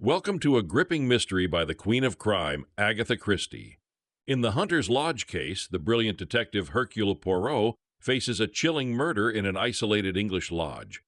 Welcome to a gripping mystery by the Queen of Crime, Agatha Christie. In the Hunter's Lodge case, the brilliant detective Hercule Poirot faces a chilling murder in an isolated English lodge.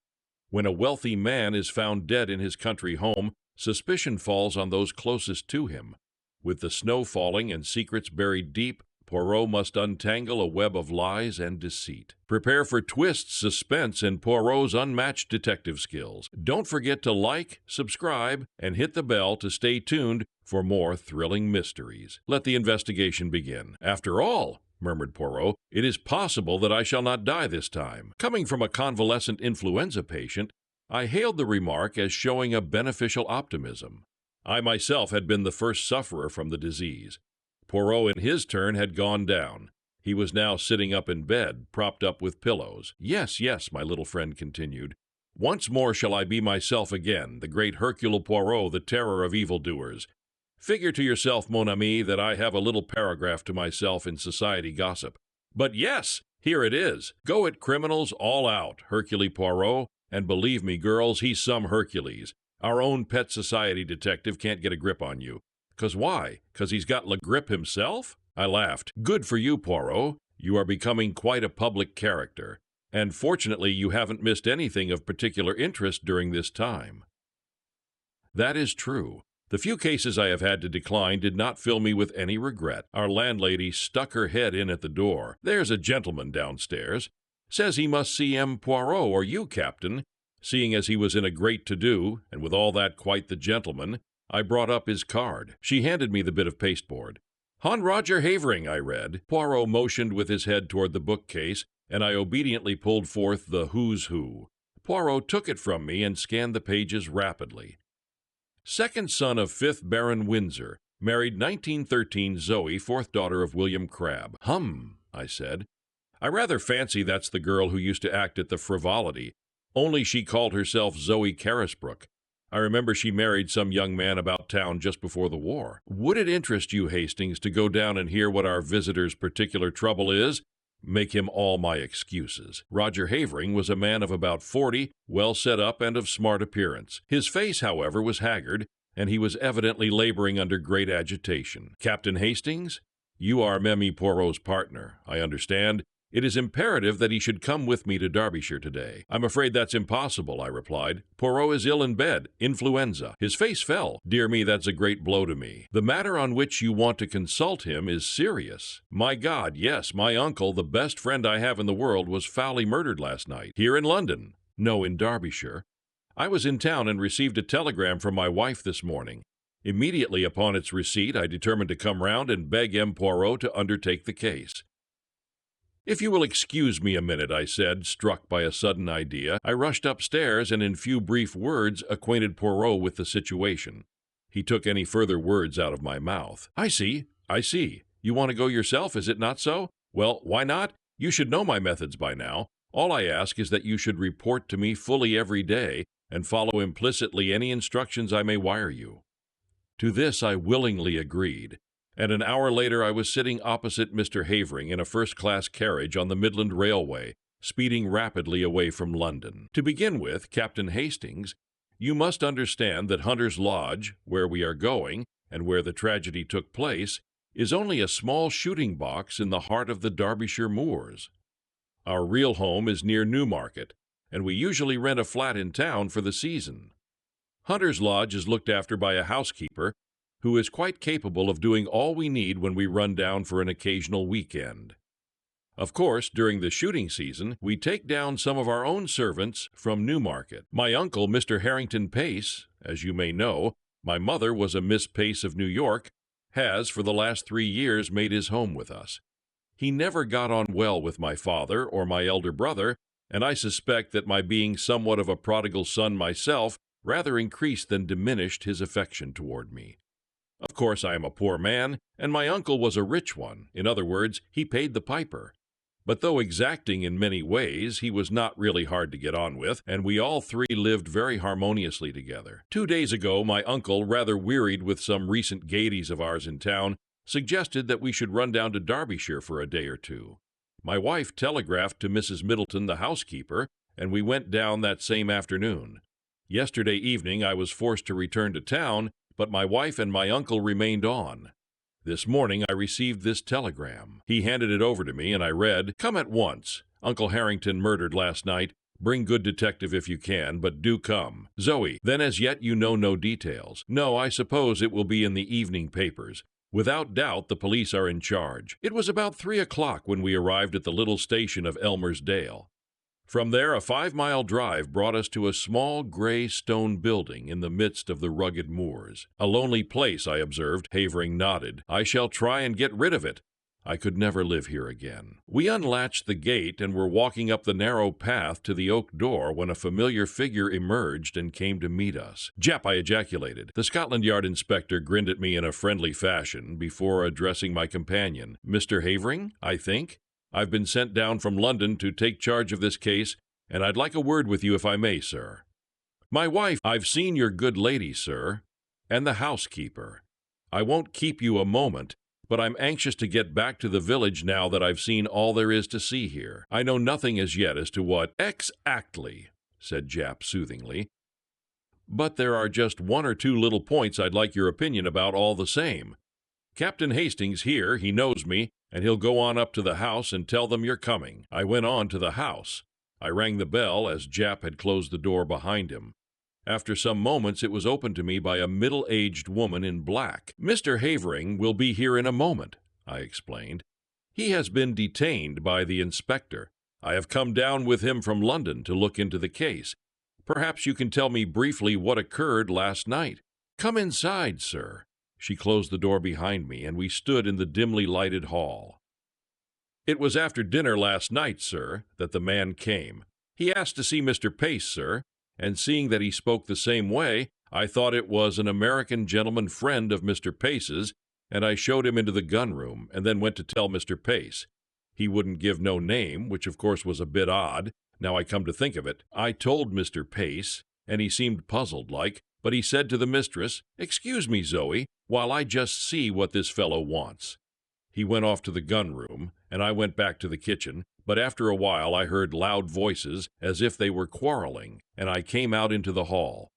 When a wealthy man is found dead in his country home, suspicion falls on those closest to him. With the snow falling and secrets buried deep, Poirot must untangle a web of lies and deceit. Prepare for twists, suspense, and Poirot's unmatched detective skills. Don't forget to like, subscribe, and hit the bell to stay tuned for more thrilling mysteries. Let the investigation begin. After all, murmured Poirot, it is possible that I shall not die this time. Coming from a convalescent influenza patient, I hailed the remark as showing a beneficial optimism. I myself had been the first sufferer from the disease. Poirot, in his turn, had gone down. He was now sitting up in bed, propped up with pillows. Yes, my little friend continued. Once more shall I be myself again, the great Hercule Poirot, the terror of evildoers. Figure to yourself, mon ami, that I have a little paragraph to myself in society gossip. But yes, here it is. Go at criminals all out, Hercule Poirot, and believe me, girls, he's some Hercules. Our own pet society detective can't get a grip on you. 'Cause why? 'Cause he's got Le Grip himself? I laughed. Good for you, Poirot. You are becoming quite a public character. And fortunately, you haven't missed anything of particular interest during this time. That is true. The few cases I have had to decline did not fill me with any regret. Our landlady stuck her head in at the door. There's a gentleman downstairs. Says he must see M. Poirot or you, Captain. Seeing as he was in a great to-do, and with all that quite the gentleman, I brought up his card. She handed me the bit of pasteboard. Hon Roger Havering, I read. Poirot motioned with his head toward the bookcase, and I obediently pulled forth the Who's Who. Poirot took it from me and scanned the pages rapidly. Second son of 5th Baron Windsor, married 1913 Zoe, 4th daughter of William Crabbe. I said. I rather fancy that's the girl who used to act at the Frivolity, only she called herself Zoe Carisbrooke. I remember she married some young man about town just before the war. Would it interest you, Hastings, to go down and hear what our visitor's particular trouble is? Make him all my excuses. Roger Havering was a man of about 40, well set up and of smart appearance. His face, however, was haggard, and he was evidently laboring under great agitation. Captain Hastings, you are Memmi Poirot's partner, I understand. It is imperative that he should come with me to Derbyshire today. I'm afraid that's impossible, I replied. Poirot is ill in bed, influenza. His face fell. Dear me, that's a great blow to me. The matter on which you want to consult him is serious. My God, yes, my uncle, the best friend I have in the world, was foully murdered last night. Here in London. No, in Derbyshire. I was in town and received a telegram from my wife this morning. Immediately upon its receipt, I determined to come round and beg M. Poirot to undertake the case. If you will excuse me a minute, I said, struck by a sudden idea. I rushed upstairs and in few brief words acquainted Poirot with the situation. He took any further words out of my mouth. I see. You want to go yourself, is it not so? Well, why not? You should know my methods by now. All I ask is that you should report to me fully every day and follow implicitly any instructions I may wire you. To this I willingly agreed. And an hour later I was sitting opposite Mr. Havering in a first-class carriage on the Midland Railway, speeding rapidly away from London. To begin with, Captain Hastings, you must understand that Hunter's Lodge, where we are going, and where the tragedy took place, is only a small shooting box in the heart of the Derbyshire moors. Our real home is near Newmarket, and we usually rent a flat in town for the season. Hunter's Lodge is looked after by a housekeeper, who is quite capable of doing all we need when we run down for an occasional weekend. Of course, during the shooting season, we take down some of our own servants from Newmarket. My uncle, Mr. Harrington Pace, as you may know, my mother was a Miss Pace of New York, has for the last 3 years made his home with us. He never got on well with my father or my elder brother, and I suspect that my being somewhat of a prodigal son myself rather increased than diminished his affection toward me. Of course, I am a poor man, and my uncle was a rich one. In other words, he paid the piper. But though exacting in many ways, he was not really hard to get on with, and we all three lived very harmoniously together. 2 days ago, my uncle, rather wearied with some recent gaieties of ours in town, suggested that we should run down to Derbyshire for a day or two. My wife telegraphed to Mrs. Middleton, the housekeeper, and we went down that same afternoon. Yesterday evening I was forced to return to town, but my wife and my uncle remained on. This morning I received this telegram. He handed it over to me, and I read, "Come at once. Uncle Harrington murdered last night. Bring good detective if you can, but do come. Zoe." Then as yet you know no details. No, I suppose it will be in the evening papers. Without doubt the police are in charge. It was about 3 o'clock when we arrived at the little station of Elmer's Dale. From there, a 5-mile drive brought us to a small gray stone building in the midst of the rugged moors. "A lonely place," I observed. Havering nodded. "I shall try and get rid of it. I could never live here again." We unlatched the gate and were walking up the narrow path to the oak door when a familiar figure emerged and came to meet us. "Jap!" I ejaculated. The Scotland Yard inspector grinned at me in a friendly fashion before addressing my companion. "Mr. Havering, I think? I've been sent down from London to take charge of this case, and I'd like a word with you if I may, sir." "My wife—" "I've seen your good lady, sir, and the housekeeper. I won't keep you a moment, but I'm anxious to get back to the village now that I've seen all there is to see here. I know nothing as yet as to what—" "Exactly," said Jap soothingly. "But there are just one or two little points I'd like your opinion about all the same. Captain Hastings here, he knows me, and he'll go on up to the house and tell them you're coming." I went on to the house. I rang the bell as Jap had closed the door behind him. After some moments it was opened to me by a middle-aged woman in black. "Mr. Havering will be here in a moment," I explained. "He has been detained by the inspector. I have come down with him from London to look into the case. Perhaps you can tell me briefly what occurred last night." "Come inside, sir." She closed the door behind me, and we stood in the dimly lighted hall. "It was after dinner last night, sir, that the man came. He asked to see Mr. Pace, sir, and seeing that he spoke the same way, I thought it was an American gentleman friend of Mr. Pace's, and I showed him into the gun room, and then went to tell Mr. Pace. He wouldn't give no name, which of course was a bit odd, now I come to think of it. I told Mr. Pace, and he seemed puzzled like, but he said to the mistress, 'Excuse me, Zoe, while I just see what this fellow wants.' He went off to the gun room, and I went back to the kitchen, but after a while I heard loud voices as if they were quarreling, and I came out into the hall.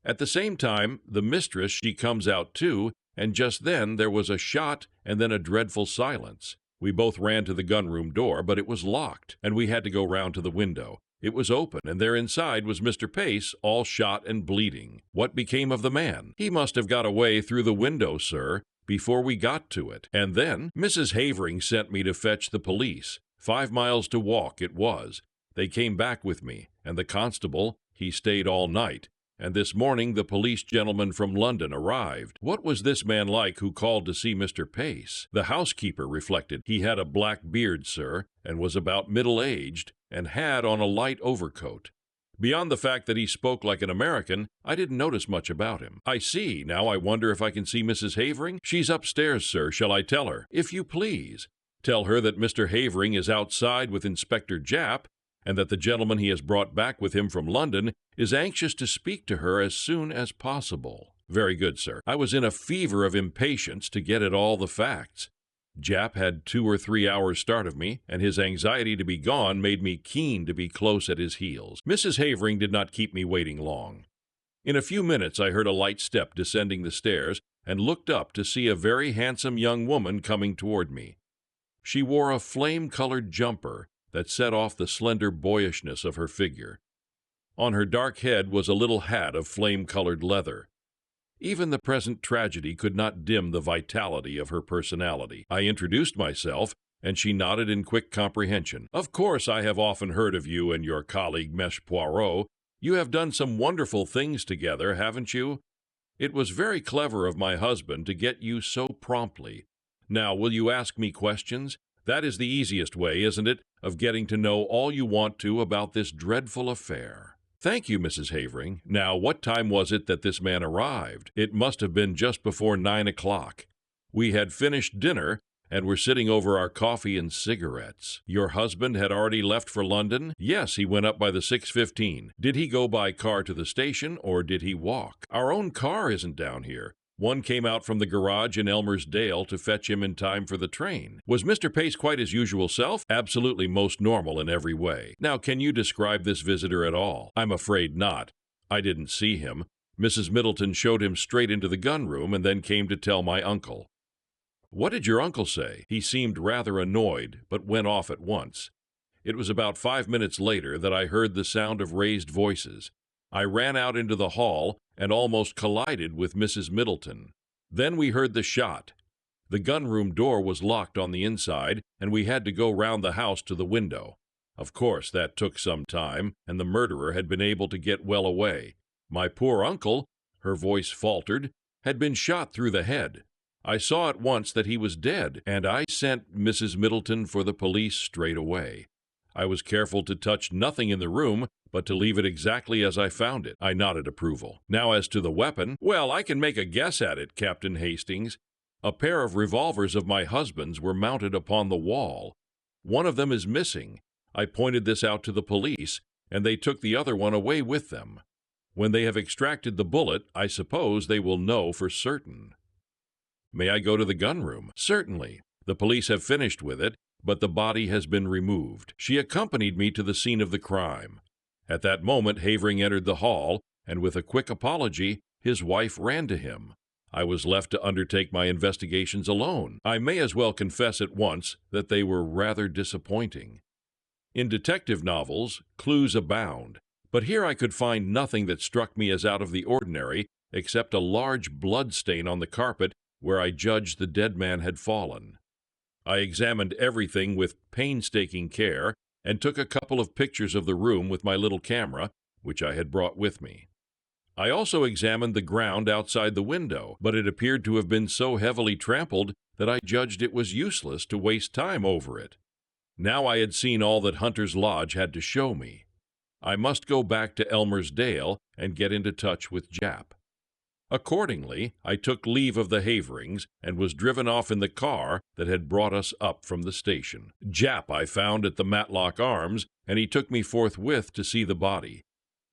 At the same time, the mistress, she comes out too, and just then there was a shot and then a dreadful silence. We both ran to the gun-room door, but it was locked, and we had to go round to the window. It was open, and there inside was Mr. Pace, all shot and bleeding. What became of the man? He must have got away through the window, sir, before we got to it. And then Mrs. Havering sent me to fetch the police. 5 miles to walk it was. They came back with me, and the constable, he stayed all night. And this morning the police gentleman from London arrived. What was this man like who called to see Mr. Pace? The housekeeper reflected. He had a black beard, sir, and was about middle-aged, and had on a light overcoat. Beyond the fact that he spoke like an American, I didn't notice much about him. I see. Now I wonder if I can see Mrs. Havering? She's upstairs, sir. Shall I tell her? If you please. Tell her that Mr. Havering is outside with Inspector Jap, and that the gentleman he has brought back with him from London is anxious to speak to her as soon as possible." "Very good, sir." I was in a fever of impatience to get at all the facts. Jap had 2 or 3 hours' start of me, and his anxiety to be gone made me keen to be close at his heels. Mrs. Havering did not keep me waiting long. In a few minutes I heard a light step descending the stairs, and looked up to see a very handsome young woman coming toward me. She wore a flame-colored jumper that set off the slender boyishness of her figure. On her dark head was a little hat of flame-colored leather. Even the present tragedy could not dim the vitality of her personality. I introduced myself, and she nodded in quick comprehension. "Of course I have often heard of you and your colleague, Mess Poirot. You have done some wonderful things together, haven't you? It was very clever of my husband to get you so promptly. Now, will you ask me questions? That is the easiest way, isn't it, of getting to know all you want to about this dreadful affair?" "Thank you, Mrs. Havering. Now, what time was it that this man arrived?" "It must have been just before 9 o'clock. We had finished dinner, and were sitting over our coffee and cigarettes." "Your husband had already left for London?" "Yes, he went up by the 6:15. Did he go by car to the station, or did he walk?" "Our own car isn't down here. One came out from the garage in Elmer's Dale to fetch him in time for the train." "Was Mr. Pace quite his usual self?" "Absolutely most normal in every way. Now, can you describe this visitor at all?" "I'm afraid not. I didn't see him. Mrs. Middleton showed him straight into the gun room and then came to tell my uncle. What did your uncle say? He seemed rather annoyed, but went off at once. It was about 5 minutes later that I heard the sound of raised voices. I ran out into the hall and almost collided with Mrs. Middleton. Then we heard the shot. The gunroom door was locked on the inside, and we had to go round the house to the window. Of course, that took some time, and the murderer had been able to get well away. My poor uncle, her voice faltered, had been shot through the head. I saw at once that he was dead, and I sent Mrs. Middleton for the police straight away. I was careful to touch nothing in the room, but to leave it exactly as I found it. I nodded approval. Now as to the weapon, well, I can make a guess at it, Captain Hastings. A pair of revolvers of my husband's were mounted upon the wall. One of them is missing. I pointed this out to the police, and they took the other one away with them. When they have extracted the bullet, I suppose they will know for certain. May I go to the gunroom? Certainly. The police have finished with it, but the body has been removed. She accompanied me to the scene of the crime. At that moment, Havering entered the hall, and with a quick apology, his wife ran to him. I was left to undertake my investigations alone. I may as well confess at once that they were rather disappointing. In detective novels, clues abound, but here I could find nothing that struck me as out of the ordinary except a large blood stain on the carpet where I judged the dead man had fallen. I examined everything with painstaking care and took a couple of pictures of the room with my little camera, which I had brought with me. I also examined the ground outside the window, but it appeared to have been so heavily trampled that I judged it was useless to waste time over it. Now I had seen all that Hunter's Lodge had to show me. I must go back to Elmer's Dale and get into touch with Jap. Accordingly, I took leave of the Haverings and was driven off in the car that had brought us up from the station. Jap I found at the Matlock Arms, and he took me forthwith to see the body.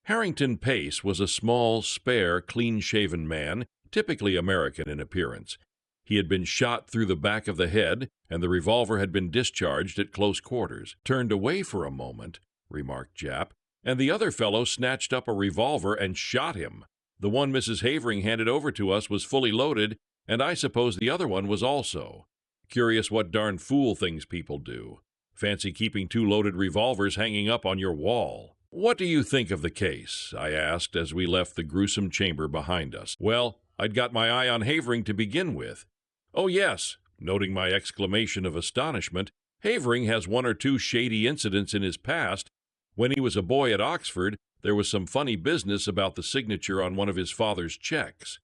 Harrington Pace was a small, spare, clean-shaven man, typically American in appearance. He had been shot through the back of the head, and the revolver had been discharged at close quarters. Turned away for a moment, remarked Jap, and the other fellow snatched up a revolver and shot him. The one Mrs. Havering handed over to us was fully loaded, and I suppose the other one was also. Curious what darn fool things people do. Fancy keeping 2 loaded revolvers hanging up on your wall. What do you think of the case? I asked as we left the gruesome chamber behind us. Well, I'd got my eye on Havering to begin with. Oh, yes, noting my exclamation of astonishment, Havering has 1 or 2 shady incidents in his past. When he was a boy at Oxford, there was some funny business about the signature on one of his father's checks.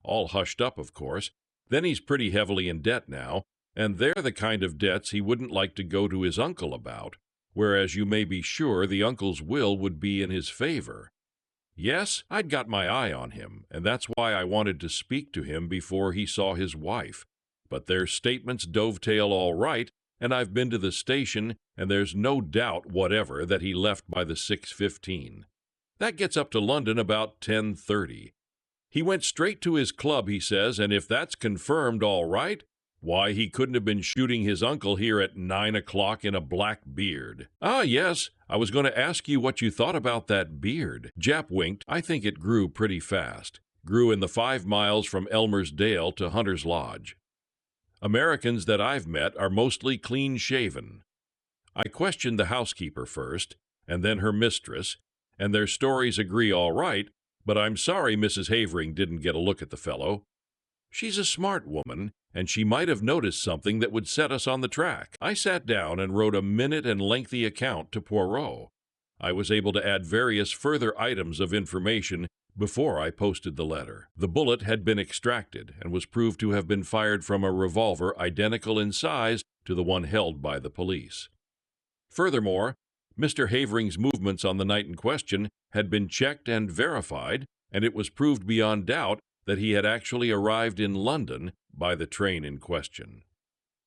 All hushed up, of course. Then he's pretty heavily in debt now, and they're the kind of debts he wouldn't like to go to his uncle about, whereas you may be sure the uncle's will would be in his favor. Yes, I'd got my eye on him, and that's why I wanted to speak to him before he saw his wife. But their statements dovetail all right, and I've been to the station, and there's no doubt whatever that he left by the 6:15. That gets up to London about 10:30. He went straight to his club, he says, and if that's confirmed all right, why, he couldn't have been shooting his uncle here at 9 o'clock in a black beard. Ah, yes, I was going to ask you what you thought about that beard. Jap winked. I think it grew pretty fast. Grew in the 5 miles from Elmer's Dale to Hunter's Lodge. Americans that I've met are mostly clean-shaven. I questioned the housekeeper first, and then her mistress, and their stories agree all right, but I'm sorry Mrs. Havering didn't get a look at the fellow. She's a smart woman, and she might have noticed something that would set us on the track. I sat down and wrote a minute and lengthy account to Poirot. I was able to add various further items of information before I posted the letter. The bullet had been extracted and was proved to have been fired from a revolver identical in size to the one held by the police. Furthermore, Mr. Havering's movements on the night in question had been checked and verified, and it was proved beyond doubt that he had actually arrived in London by the train in question.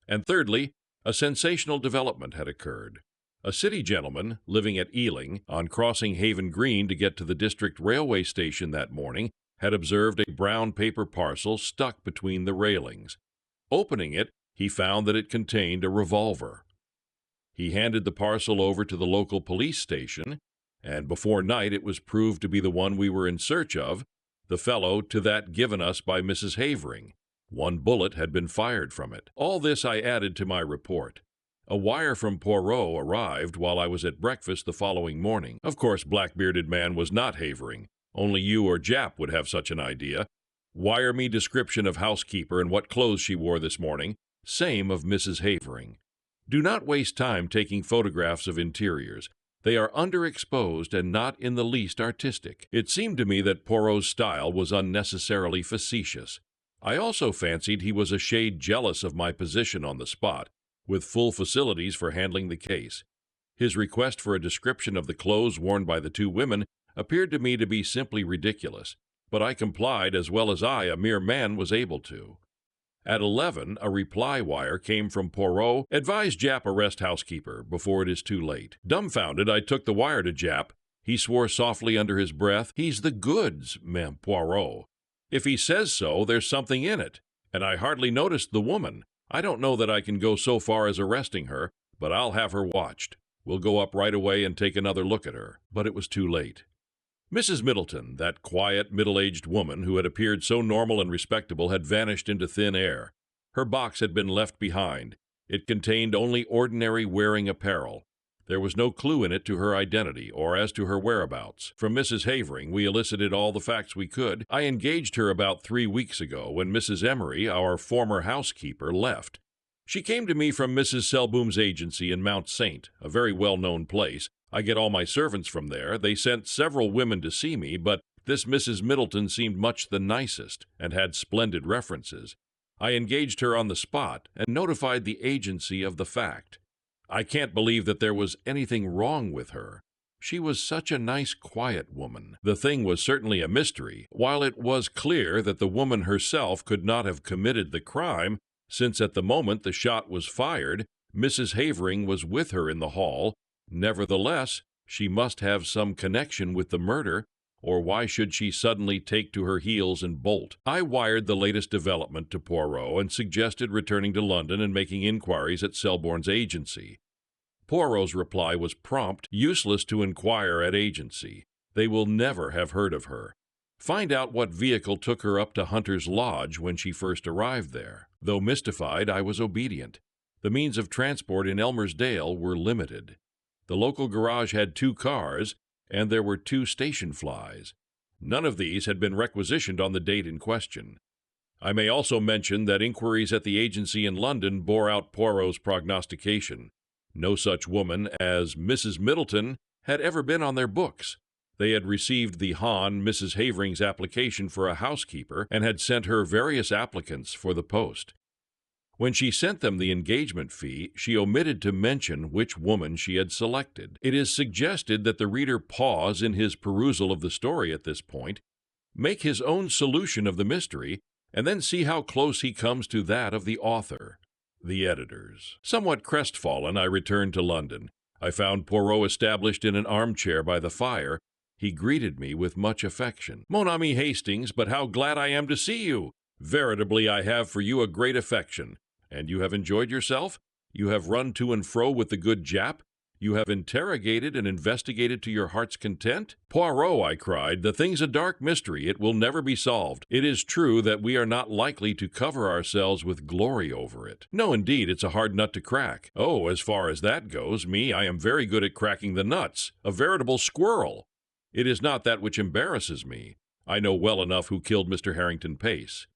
And thirdly, a sensational development had occurred. A city gentleman living at Ealing, on crossing Haven Green to get to the district railway station that morning, had observed a brown paper parcel stuck between the railings. Opening it, he found that it contained a revolver. He handed the parcel over to the local police station, and before night it was proved to be the one we were in search of, the fellow to that given us by Mrs. Havering. One bullet had been fired from it. All this I added to my report. A wire from Poirot arrived while I was at breakfast the following morning. Of course, Black-Bearded Man was not Havering. Only you or Jap would have such an idea. Wire me description of housekeeper and what clothes she wore this morning. Same of Mrs. Havering. Do not waste time taking photographs of interiors. They are underexposed and not in the least artistic. It seemed to me that Poirot's style was unnecessarily facetious. I also fancied he was a shade jealous of my position on the spot, with full facilities for handling the case. His request for a description of the clothes worn by the two women appeared to me to be simply ridiculous, but I complied as well as I, a mere man, was able to. At 11, a reply wire came from Poirot, advise Jap arrest housekeeper before it is too late. Dumbfounded, I took the wire to Jap. He swore softly under his breath, "He's the goods, Ma'am Poirot. If he says so, there's something in it, and I hardly noticed the woman. I don't know that I can go so far as arresting her, but I'll have her watched. We'll go up right away and take another look at her." But it was too late. Mrs. Middleton, that quiet, middle-aged woman who had appeared so normal and respectable, had vanished into thin air. Her box had been left behind. It contained only ordinary wearing apparel. There was no clue in it to her identity or as to her whereabouts. From Mrs. Havering we elicited all the facts we could. I engaged her about 3 weeks ago when Mrs. Emery, our former housekeeper, left. She came to me from Mrs. Selboom's agency in Mount Saint, a very well-known place. I get all my servants from there. They sent several women to see me, but this Mrs. Middleton seemed much the nicest and had splendid references. I engaged her on the spot and notified the agency of the fact. I can't believe that there was anything wrong with her. She was such a nice, quiet woman. The thing was certainly a mystery, while it was clear that the woman herself could not have committed the crime, since at the moment the shot was fired, Mrs. Havering was with her in the hall. Nevertheless, she must have some connection with the murder, or why should she suddenly take to her heels and bolt? I wired the latest development to Poirot and suggested returning to London and making inquiries at Selborne's agency. Poirot's reply was prompt. Useless to inquire at agency. They will never have heard of her. Find out what vehicle took her up to Hunter's Lodge when she first arrived there. Though mystified, I was obedient. The means of transport in Elmersdale were limited. The local garage had 2 cars, and there were 2 station flies. None of these had been requisitioned on the date in question. I may also mention that inquiries at the agency in London bore out Poirot's prognostication. No such woman as Mrs. Middleton had ever been on their books. They had received the Hon, Mrs. Havering's application for a housekeeper, and had sent her various applicants for the post. When she sent them the engagement fee, she omitted to mention which woman she had selected. It is suggested that the reader pause in his perusal of the story at this point, make his own solution of the mystery, and then see how close he comes to that of the author. The editors. Somewhat crestfallen, I returned to London. I found Poirot established in an armchair by the fire. He greeted me with much affection. "Mon ami Hastings, but how glad I am to see you! Veritably I have for you a great affection. And you have enjoyed yourself? You have run to and fro with the good Jap? You have interrogated and investigated to your heart's content?" "Poirot," I cried, "the thing's a dark mystery. It will never be solved. It is true that we are not likely to cover ourselves with glory over it. No, indeed, it's a hard nut to crack. Oh, as far as that goes, I am very good at cracking the nuts, a veritable squirrel. It is not that which embarrasses me. I know well enough who killed Mr. Harrington Pace."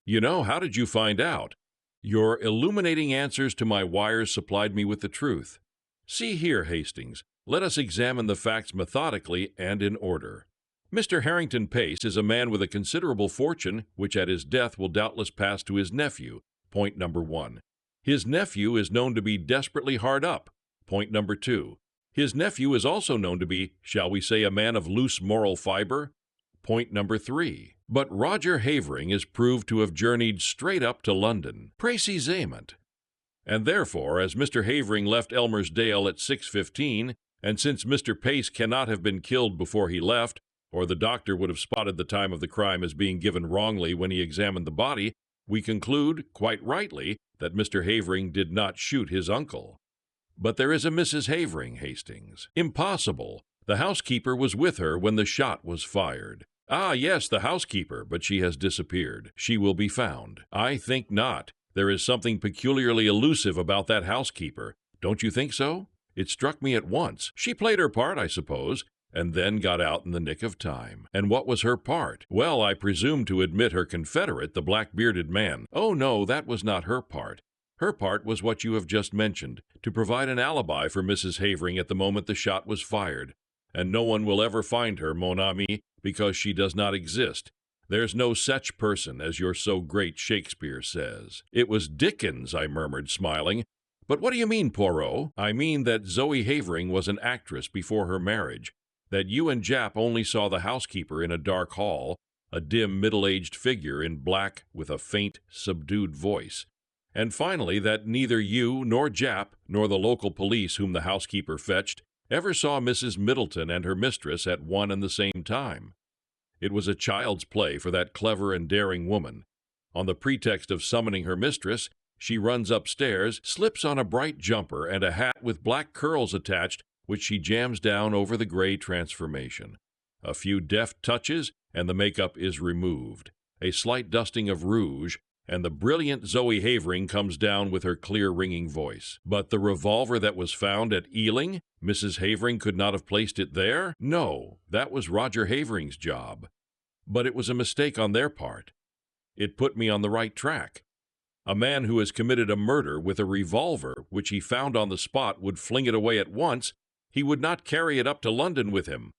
"You know, how did you find out?" "Your illuminating answers to my wires supplied me with the truth. See here, Hastings, let us examine the facts methodically and in order. Mr. Harrington Pace is a man with a considerable fortune, which at his death will doubtless pass to his nephew. Point number 1. His nephew is known to be desperately hard up. Point number 2. His nephew is also known to be, shall we say, a man of loose moral fiber. Point number 3. But Roger Havering is proved to have journeyed straight up to London. Précisément. And therefore, as Mr. Havering left Elmersdale at 6:15, and since Mr. Pace cannot have been killed before he left, or the doctor would have spotted the time of the crime as being given wrongly when he examined the body, we conclude, quite rightly, that Mr. Havering did not shoot his uncle. But there is a Mrs. Havering, Hastings. Impossible. The housekeeper was with her when the shot was fired. Ah, yes, the housekeeper, but she has disappeared. She will be found. I think not. There is something peculiarly elusive about that housekeeper. Don't you think so? It struck me at once. She played her part, I suppose, and then got out in the nick of time. And what was her part? Well, I presume to admit her confederate, the black-bearded man. Oh, no, that was not her part. Her part was what you have just mentioned, to provide an alibi for Mrs. Havering at the moment the shot was fired. And no one will ever find her, mon ami, because she does not exist. There's no such person, as your so great Shakespeare says. It was Dickens, I murmured, smiling. But what do you mean, Poirot? I mean that Zoe Havering was an actress before her marriage, that you and Jap only saw the housekeeper in a dark hall, a dim middle-aged figure in black with a faint, subdued voice, and finally that neither you nor Jap nor the local police whom the housekeeper fetched ever saw Mrs. Middleton and her mistress at one and the same time. It was a child's play for that clever and daring woman. On the pretext of summoning her mistress, she runs upstairs, slips on a bright jumper and a hat with black curls attached, which she jams down over the gray transformation. A few deft touches, and the makeup is removed. A slight dusting of rouge, and the brilliant Zoe Havering comes down with her clear, ringing voice. But the revolver that was found at Ealing? Mrs. Havering could not have placed it there? No, that was Roger Havering's job. But it was a mistake on their part. It put me on the right track. A man who has committed a murder with a revolver which he found on the spot would fling it away at once. He would not carry it up to London with him.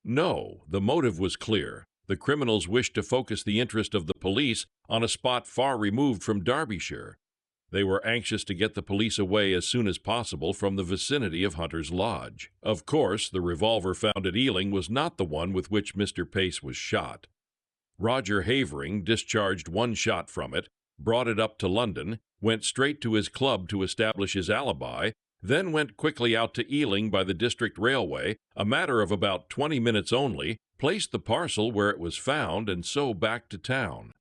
No, the motive was clear. The criminals wished to focus the interest of the police on a spot far removed from Derbyshire. They were anxious to get the police away as soon as possible from the vicinity of Hunter's Lodge. Of course, the revolver found at Ealing was not the one with which Mr. Pace was shot. Roger Havering discharged one shot from it, brought it up to London, went straight to his club to establish his alibi, then went quickly out to Ealing by the District Railway, a matter of about 20 minutes only, placed the parcel where it was found, and so back to town.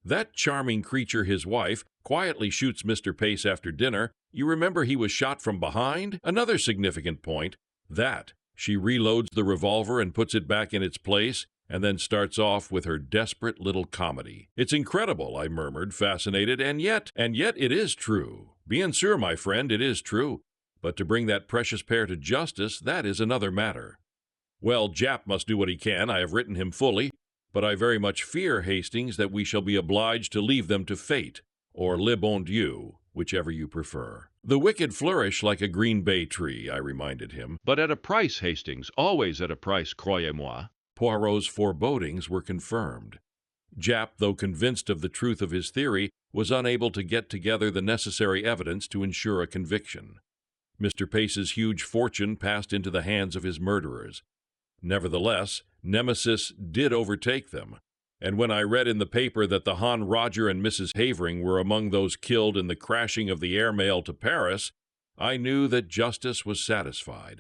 That charming creature, his wife, quietly shoots Mr. Pace after dinner. You remember he was shot from behind? Another significant point. That. She reloads the revolver and puts it back in its place, and then starts off with her desperate little comedy. It's incredible, I murmured, fascinated, and yet it is true. Bien sûr, my friend, it is true. But to bring that precious pair to justice, that is another matter. Well, Jap must do what he can. I have written him fully, but I very much fear, Hastings, that we shall be obliged to leave them to fate, or le bon Dieu, whichever you prefer. The wicked flourish like a green bay tree, I reminded him. But at a price, Hastings, always at a price, croyez-moi. Poirot's forebodings were confirmed. Jap, though convinced of the truth of his theory, was unable to get together the necessary evidence to ensure a conviction. Mr. Pace's huge fortune passed into the hands of his murderers. Nevertheless, Nemesis did overtake them, and when I read in the paper that the Hon Roger and Mrs. Havering were among those killed in the crashing of the airmail to Paris, I knew that justice was satisfied.